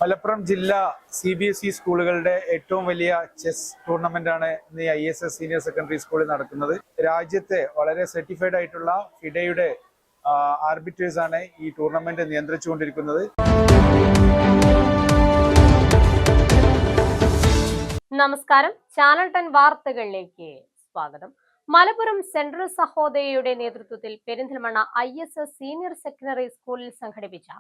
മലപ്പുറം ജില്ലാ CBSE സ്കൂളുകളുടെ ഏറ്റവും വലിയ ചെസ് ടൂർണമെന്റാണ് ഇന്ന് ISS സീനിയർ സെക്കൻഡറി സ്കൂളിൽ നടക്കുന്നത്. രാജ്യത്തെ വളരെ സർട്ടിഫൈഡ് ആയിട്ടുള്ള ഫിഡയുടെ ആർബിട്രേഴ്സ് ആണ് ഈ ടൂർണമെന്റ് നിയന്ത്രിച്ചുകൊണ്ടിരിക്കുന്നത്. നമസ്കാരം, ചാനൽ 10 വാർത്തകളിലേക്ക് സ്വാഗതം. മലപ്പുറം സെൻട്രൽ സഹോദയയുടെ നേതൃത്വത്തിൽ പെരിന്തൽമണ്ണ ISS സീനിയർ സെക്കൻഡറി സ്കൂളിൽ സംഘടിപ്പിച്ച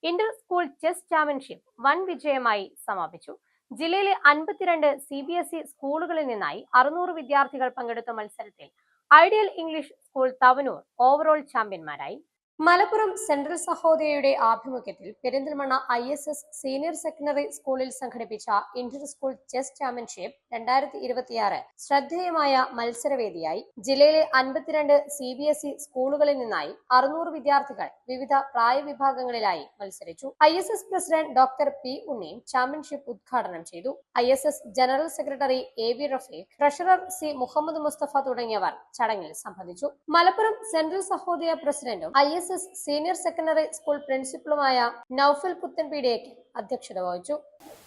ഇന്റർ സ്കൂൾ ചെസ് ചാമ്പ്യൻഷിപ്പ് വൻ വിജയമായി സമാപിച്ചു. ജില്ലയിലെ 52 CBSE സ്കൂളുകളിൽ നിന്നായി 600 വിദ്യാർത്ഥികൾ പങ്കെടുത്ത മത്സരത്തിൽ ideal English school Thavanur overall ചാമ്പ്യന്മാരായി. മലപ്പുറം സെൻട്രൽ സഹോദയയുടെ ആഭിമുഖ്യത്തിൽ പെരിന്തൽമണ്ണ ISS സീനിയർ സെക്കൻഡറി സ്കൂളിൽ സംഘടിപ്പിച്ച ഇന്റർ സ്കൂൾ ചെസ് ചാമ്പ്യൻഷിപ്പ് 2026 ശ്രദ്ധേയമായ മത്സരവേദിയായി. ജില്ലയിലെ 52 CBSE സ്കൂളുകളിൽ നിന്നായി 600 വിദ്യാർത്ഥികൾ വിവിധ പ്രായവിഭാഗങ്ങളിലായി മത്സരിച്ചു. ISS president doctor P. ഉണ്ണിയും ചാമ്പ്യൻഷിപ്പ് ഉദ്ഘാടനം ചെയ്തു. ISS general secretary AV Rafeeq, treasurer C. Muhammad Musthafa തുടങ്ങിയവർ ചടങ്ങിൽ സംബന്ധിച്ചു. മലപ്പുറം സെൻട്രൽ സഹോദയ പ്രസിഡന്റും ISS സീനിയർ സെക്കൻഡറി സ്കൂൾ പ്രിൻസിപ്പലുമായ നൌഫൽ പുത്തൻപീടിയേക്ക് അധ്യക്ഷത വഹിച്ചു.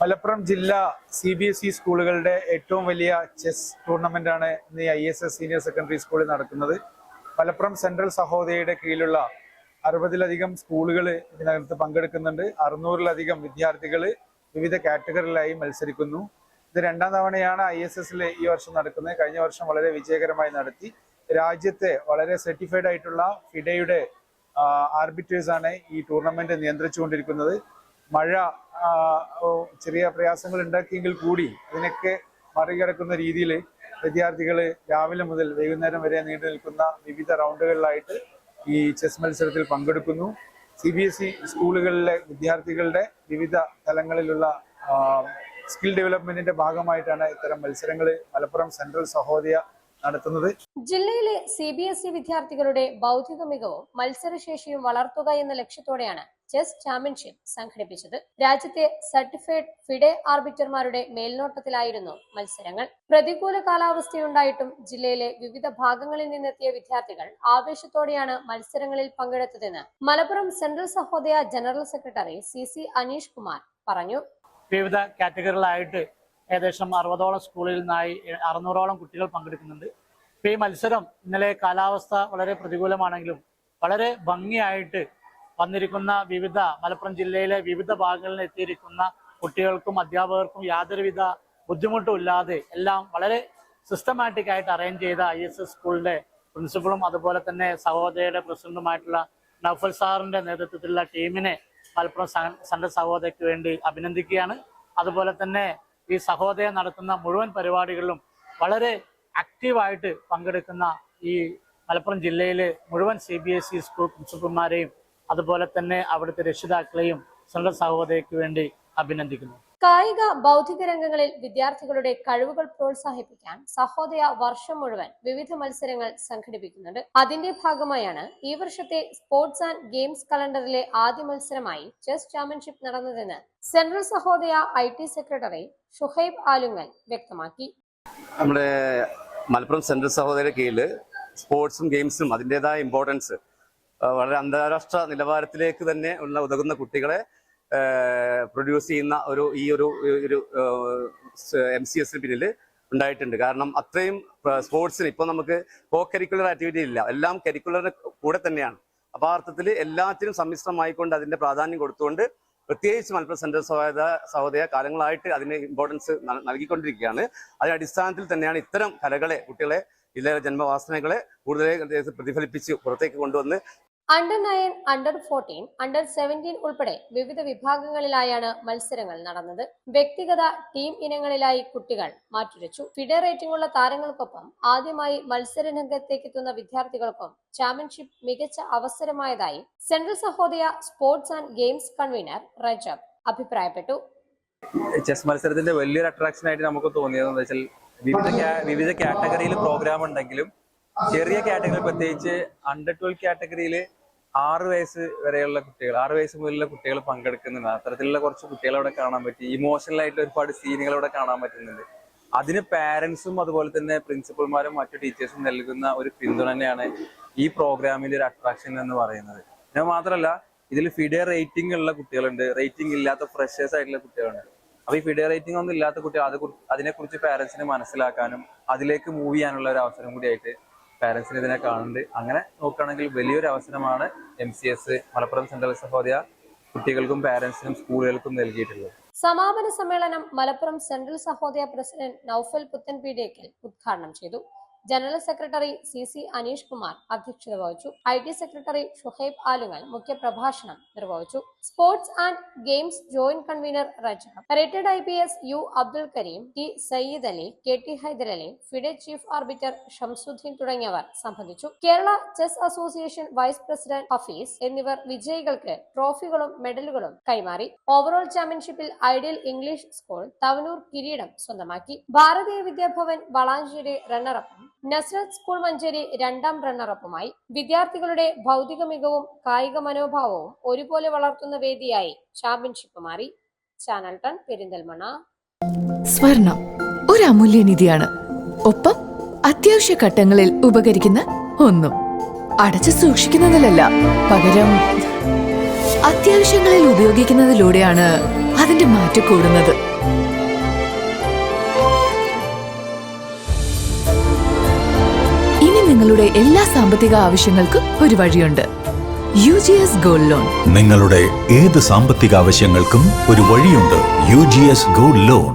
മലപ്പുറം ജില്ലാ CBSE സ്കൂളുകളുടെ ഏറ്റവും വലിയ ചെസ് ടൂർണമെന്റാണ് ഇന്ന് ISS സീനിയർ സെക്കൻഡറി സ്കൂളിൽ നടക്കുന്നത്. മലപ്പുറം സെൻട്രൽ സഹോദയയുടെ കീഴിലുള്ള 60ലധികം സ്കൂളുകൾ ഇതിനകത്ത് പങ്കെടുക്കുന്നുണ്ട്. 600ലധികം വിദ്യാർത്ഥികൾ വിവിധ കാറ്റഗറിയിലായി മത്സരിക്കുന്നു. ഇത് രണ്ടാം തവണയാണ് ISSൽ ഈ വർഷം നടക്കുന്നത്. കഴിഞ്ഞ വർഷം വളരെ വിജയകരമായി നടത്തി. രാജ്യത്തെ വളരെ സർട്ടിഫൈഡ് ആയിട്ടുള്ള ഫിഡയുടെ ആർബിട്രേഴ്സ് ആണ് ഈ ടൂർണമെന്റ് നിയന്ത്രിച്ചുകൊണ്ടിരിക്കുന്നത്. മഴ ചെറിയ പ്രയാസങ്ങൾ ഉണ്ടാക്കിയെങ്കിൽ കൂടി അതിനൊക്കെ മറികടക്കുന്ന രീതിയിൽ വിദ്യാർത്ഥികൾ രാവിലെ മുതൽ വൈകുന്നേരം വരെ നീണ്ടു നിൽക്കുന്ന വിവിധ റൗണ്ടുകളിലായിട്ട് ഈ ചെസ് മത്സരത്തിൽ പങ്കെടുക്കുന്നു. CBSE സ്കൂളുകളിലെ വിദ്യാർത്ഥികളുടെ വിവിധ തലങ്ങളിലുള്ള സ്കിൽ ഡെവലപ്മെന്റിന്റെ ഭാഗമായിട്ടാണ് ഇത്തരം മത്സരങ്ങൾ മലപ്പുറം സെൻട്രൽ സഹോദയ നടത്തുന്നത്. ജില്ലയിലെ CBSE വിദ്യാർത്ഥികളുടെ ബൗദ്ധിക മികവും മത്സരശേഷിയും വളർത്തുക എന്ന ലക്ഷ്യത്തോടെയാണ് ചെസ് ചാമ്പ്യൻഷിപ്പ് സംഘടിപ്പിച്ചത്. രാജ്യത്തെ സർട്ടിഫൈഡ് ഫിഡെ ആർബിറ്റർമാരുടെ മേൽനോട്ടത്തിലായിരുന്നു മത്സരങ്ങൾ. പ്രതികൂല കാലാവസ്ഥയുണ്ടായിട്ടും ജില്ലയിലെ വിവിധ ഭാഗങ്ങളിൽ നിന്നെത്തിയ വിദ്യാർത്ഥികൾ ആവേശത്തോടെയാണ് മത്സരങ്ങളിൽ പങ്കെടുത്തതെന്ന് Malappuram central Sahodaya general secretary CC Aneesh Kumar പറഞ്ഞു. വിവിധ കാറ്റഗറികളായിട്ട് ഏകദേശം 60ഓളം സ്കൂളിൽ നിന്നായി 600ഓളം കുട്ടികൾ പങ്കെടുക്കുന്നുണ്ട്. ഈ മത്സരം ഇന്നലെ കാലാവസ്ഥ വളരെ പ്രതികൂലമാണെങ്കിലും വളരെ ഭംഗിയായിട്ട് വന്നിരിക്കുന്ന മലപ്പുറം ജില്ലയിലെ വിവിധ ഭാഗങ്ങളിൽ എത്തിയിരിക്കുന്ന കുട്ടികൾക്കും അധ്യാപകർക്കും യാതൊരുവിധ ബുദ്ധിമുട്ടും ഇല്ലാതെ എല്ലാം വളരെ സിസ്റ്റമാറ്റിക് ആയിട്ട് അറേഞ്ച് ചെയ്ത ISS സ്കൂളിന്റെ പ്രിൻസിപ്പളും അതുപോലെ തന്നെ സഹോദയയുടെ പ്രസിഡന്റുമായിട്ടുള്ള നൌഫൽ സാറിന്റെ നേതൃത്വത്തിലുള്ള ടീമിനെ മലപ്പുറം സെൻട്രൽ സഹോദയക്ക് വേണ്ടി അഭിനന്ദിക്കുകയാണ്. അതുപോലെ തന്നെ ഈ സഹോദയ നടത്തുന്ന മുഴുവൻ പരിപാടികളിലും വളരെ ആക്റ്റീവായിട്ട് പങ്കെടുക്കുന്ന ഈ മലപ്പുറം ജില്ലയിലെ മുഴുവൻ CBSE സ്കൂൾ പ്രിൻസിപ്പൽമാരെയും അതുപോലെ തന്നെ അവിടുത്തെ രക്ഷിതാക്കളെയും സെൻട്രൽ സഹോദയക്ക് വേണ്ടി അഭിനന്ദിക്കുന്നു. കായിക ബൗദ്ധിക രംഗങ്ങളിൽ വിദ്യാർത്ഥികളുടെ കഴിവുകൾ പ്രോത്സാഹിപ്പിക്കാൻ സഹോദയ വർഷം മുഴുവൻ വിവിധ മത്സരങ്ങൾ സംഘടിപ്പിക്കുന്നുണ്ട്. അതിന്റെ ഭാഗമായാണ് ഈ വർഷത്തെ സ്പോർട്സ് ആൻഡ് ഗെയിംസ് കലണ്ടറിലെ ആദ്യ മത്സരമായി ചെസ് ചാമ്പ്യൻഷിപ്പ് നടന്നതെന്ന് central Sahodaya IT secretary Shuhaib Alungal വ്യക്തമാക്കി. നമ്മുടെ മലപ്പുറം സെൻട്രൽ സഹോദയയുടെ കീഴിൽ സ്പോർട്സും ഗെയിംസും അതിൻ്റെതായ ഇമ്പോർട്ടൻസ് വളരെ അന്താരാഷ്ട്ര നിലവാരത്തിലേക്ക് തന്നെ ഉതകുന്ന കുട്ടികളെ പ്രൊഡ്യൂസ് ചെയ്യുന്ന ഈ ഒരു MCS പിന്നിൽ ഉണ്ടായിട്ടുണ്ട്. കാരണം അത്രയും സ്പോർട്സിന് ഇപ്പോൾ നമുക്ക് കോ കരിക്കുലർ ആക്ടിവിറ്റി ഇല്ല, എല്ലാം കരിക്കുലറിന് കൂടെ തന്നെയാണ്. അപ്പോൾ ആ അർത്ഥത്തിൽ എല്ലാത്തിനും സമ്മിശ്രമായിക്കൊണ്ട് അതിന്റെ പ്രാധാന്യം കൊടുത്തുകൊണ്ട് പ്രത്യേകിച്ച് മലപ്പുറം സെൻട്രൽ സഹോദയ കാലങ്ങളായിട്ട് അതിന് ഇമ്പോർട്ടൻസ് നൽകിക്കൊണ്ടിരിക്കുകയാണ്. അതിന്റെ അടിസ്ഥാനത്തിൽ തന്നെയാണ് ഇത്തരം കലകളെ, കുട്ടികളെ, ഇതിലെ ജന്മവാസനകളെ കൂടുതൽ പ്രതിഫലിപ്പിച്ച് പുറത്തേക്ക് കൊണ്ടുവന്ന് Under 9, Under 14, Under 17 ഉൾപ്പെടെ വിവിധ വിഭാഗങ്ങളിലായാണ് മത്സരങ്ങൾ നടന്നത്. വ്യക്തിഗത ടീം ഇനങ്ങളിലായി കുട്ടികൾ മാറ്റുരച്ചു. ഫിഡെ റേറ്റിംഗുള്ള താരങ്ങൾക്കൊപ്പം ആദ്യമായി മത്സര രംഗത്തേക്കെത്തുന്ന വിദ്യാർത്ഥികൾക്കും ചാമ്പ്യൻഷിപ്പ് മികച്ച അവസരമായതായി central Sahodaya sports and games convener Rajab അഭിപ്രായപ്പെട്ടു. ചെസ് മത്സരത്തിന്റെ വലിയൊരു അട്രാക്ഷൻ ആയിട്ട് നമുക്ക് തോന്നിയതെന്ന് വെച്ചാൽ വിവിധ കാറ്റഗറിയിൽ പ്രോഗ്രാം ഉണ്ടെങ്കിലും ചെറിയ കാറ്റഗറി, പ്രത്യേകിച്ച് Under 12 കാറ്റഗറിയിൽ 6 വയസ്സ് വരെയുള്ള കുട്ടികൾ, 6 വയസ്സ് മുതലുള്ള കുട്ടികൾ പങ്കെടുക്കുന്നുണ്ട്. അത്തരത്തിലുള്ള കുറച്ച് കുട്ടികളെ അവിടെ കാണാൻ പറ്റി. ഇമോഷണൽ ആയിട്ട് ഒരുപാട് സീനുകൾ അവിടെ കാണാൻ പറ്റുന്നുണ്ട്. അതിന് പാരന്റ്സും അതുപോലെ തന്നെ പ്രിൻസിപ്പൽമാരും മറ്റു ടീച്ചേഴ്സും നൽകുന്ന ഒരു പിന്തുണ തന്നെയാണ് ഈ പ്രോഗ്രാമിന്റെ ഒരു അട്രാക്ഷൻ എന്ന് പറയുന്നത്. ഞാൻ മാത്രമല്ല, ഇതിൽ ഫിഡെ റേറ്റിംഗ് ഉള്ള കുട്ടികളുണ്ട്, റേറ്റിംഗ് ഇല്ലാത്ത ഫ്രഷേഴ്സ് ആയിട്ടുള്ള കുട്ടികളുണ്ട്. അപ്പൊ ഈ ഫിഡെ റേറ്റിംഗ് ഒന്നും ഇല്ലാത്ത കുട്ടികൾ അതിനെക്കുറിച്ച് പാരന്റ്സിന് മനസ്സിലാക്കാനും അതിലേക്ക് മൂവ് ചെയ്യാനുള്ള ഒരു അവസരം കൂടിയായിട്ട് പാരന്റ്സിന് ഇതിനെ കാണുന്നുണ്ട്. അങ്ങനെ നോക്കുകയാണെങ്കിൽ വലിയൊരു അവസരമാണ് MCS മലപ്പുറം സെൻട്രൽ സഹോദയ കുട്ടികൾക്കും പാരന്റ്സിനും സ്കൂളുകൾക്കും നൽകിയിട്ടുള്ളത്. സമാപന സമ്മേളനം മലപ്പുറം സെൻട്രൽ സഹോദയ പ്രസിഡന്റ് നൌഫൽ പുത്തൻപീടിയേക്കൽ ഉദ്ഘാടനം ചെയ്തു. General secretary CC Aneesh Kumar അധ്യക്ഷത വഹിച്ചു. IT സെക്രട്ടറി ഷുഹൈബ് ആലുങ്ങൽ മുഖ്യപ്രഭാഷണം നിർവഹിച്ചു. Sports and games joint convener Rajab, retired IPS U Abdul Kareem, T Sayyid Ali, KT Hyderali, FIDE chief arbiter Shamsuddin തുടങ്ങിയവർ സംബന്ധിച്ചു. Kerala chess association vice president Hafees എന്നിവർ വിജയികൾക്ക് ട്രോഫികളും മെഡലുകളും കൈമാറി. ഓവറോൾ ചാമ്പ്യൻഷിപ്പിൽ ഐഡിയൽ ഇംഗ്ലീഷ് സ്കൂൾ തവനൂർ കിരീടം സ്വന്തമാക്കി. ഭാരതീയ വിദ്യാഭവൻ വളാഞ്ചേരി റണ്ണറപ്പും നസ്രത്ത് സ്കൂൾ മഞ്ചേരി രണ്ടാം റണ്ണറപ്പുമായി. വിദ്യാർത്ഥികളുടെ ഭൗതിക മികവും കായിക മനോഭാവവും ഒരുപോലെ വളർത്തുന്ന വേദിയായി ചാമ്പ്യൻഷിപ്പ് മാറി. ചാനൽ 10 പെരിന്തൽമണ്ണ. സ്വർണം ഒരു അമൂല്യനിധിയാണ്. ഒപ്പം അത്യാവശ്യ ഘട്ടങ്ങളിൽ ഉപകരിക്കുന്ന ഒന്നും. അടച്ചു സൂക്ഷിക്കുന്നതിലല്ല, പകരം അത്യാവശ്യങ്ങളിൽ ഉപയോഗിക്കുന്നതിലൂടെയാണ് അതിന്റെ മാറ്റം കൂടുന്നത്. ഇനി നിങ്ങളുടെ എല്ലാ സാമ്പത്തിക ആവശ്യങ്ങൾക്കും ഒരു വഴിയുണ്ട്. UGS gold loan. നിങ്ങളുടെ ഏത് സാമ്പത്തിക ആവശ്യങ്ങൾക്കും ഒരു വഴിയുണ്ട്. UGS gold loan.